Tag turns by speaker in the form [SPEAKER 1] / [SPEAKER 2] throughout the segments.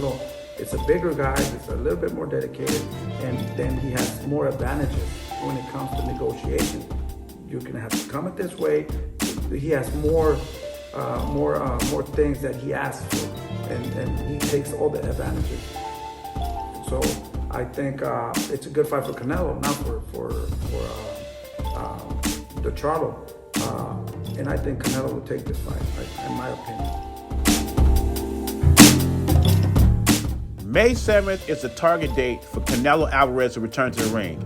[SPEAKER 1] Canelo is a bigger guy, he's a little bit more dedicated, and then he has more advantages when it comes to negotiation. You're gonna have to come it this way. He has more things that he asks for, and he takes all the advantages. So I think it's a good fight for Canelo, not for the Charlo. And I think Canelo will take this fight, in my opinion.
[SPEAKER 2] May 7th is the target date for Canelo Alvarez to return to the ring.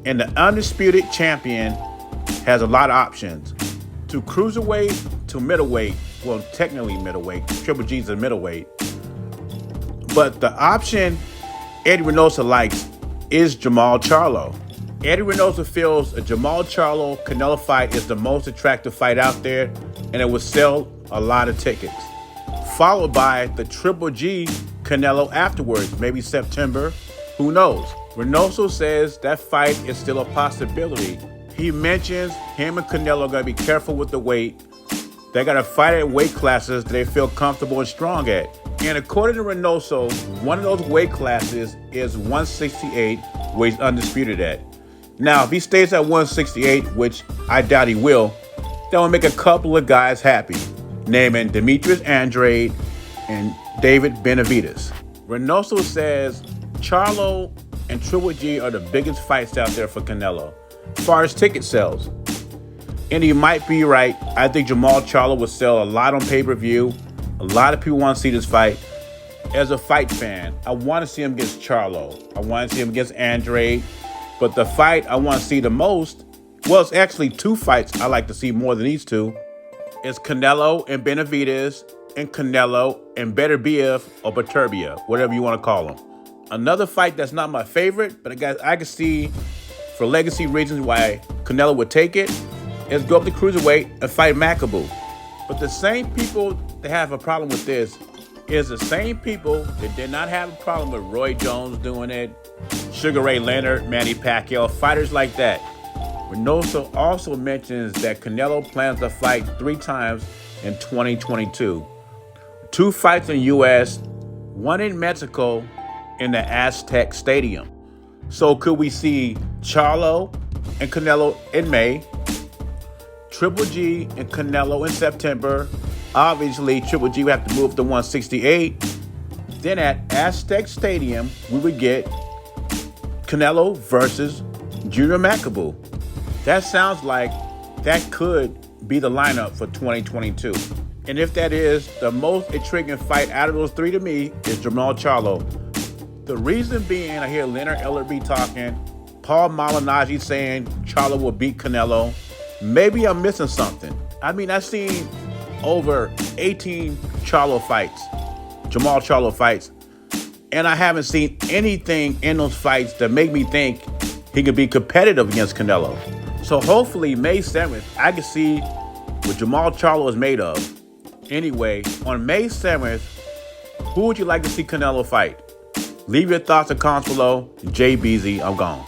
[SPEAKER 2] And the undisputed champion has a lot of options. To cruiserweight, to middleweight, well, technically middleweight, Triple G's a middleweight. But the option Eddie Reynoso likes is Jermall Charlo. Eddie Reynoso feels a Jermall Charlo Canelo fight is the most attractive fight out there, and it will sell a lot of tickets. Followed by the Triple G Canelo afterwards, maybe September, who knows? Reynoso says that fight is still a possibility. He mentions him and Canelo are going to be careful with the weight. They got to fight at weight classes that they feel comfortable and strong at. And according to Reynoso, one of those weight classes is 168, where he's undisputed at. Now, if he stays at 168, which I doubt he will, that will make a couple of guys happy, naming Demetrius Andrade and David Benavidez. Reynoso says Charlo and Triple G are the biggest fights out there for Canelo, as far as ticket sales. And he might be right. I think Jermall Charlo will sell a lot on pay-per-view. A lot of people want to see this fight. As a fight fan, I want to see him against Charlo. I want to see him against Andrade. But the fight I want to see the most, well, it's actually two fights I like to see more than these two. It's Canelo and Benavidez, and Canelo and Beterbiev or Beterbiev, whatever you want to call him. Another fight that's not my favorite, but I can see for legacy reasons why Canelo would take it, is go up to cruiserweight and fight Makabu. But the same people that have a problem with this is the same people that did not have a problem with Roy Jones doing it, Sugar Ray Leonard, Manny Pacquiao, fighters like that. Reynoso also mentions that Canelo plans to fight 3 times in 2022. 2 fights in the U.S., 1 in Mexico in the Aztec Stadium. So could we see Charlo and Canelo in May, Triple G and Canelo in September? Obviously, Triple G would have to move to 168. Then at Aztec Stadium, we would get Canelo versus Junior Makabu. That sounds like that could be the lineup for 2022. And if that is, the most intriguing fight out of those 3 to me is Jermall Charlo. The reason being, I hear Leonard Ellerbe talking, Paul Malignaggi saying Charlo will beat Canelo. Maybe I'm missing something. I mean, I've seen over 18 Charlo fights, Jermall Charlo fights, and I haven't seen anything in those fights that make me think he could be competitive against Canelo. So hopefully May 7th, I can see what Jermall Charlo is made of. Anyway, on May 7th, who would you like to see Canelo fight? Leave your thoughts and comments below. Jay Beezy, I'm gone.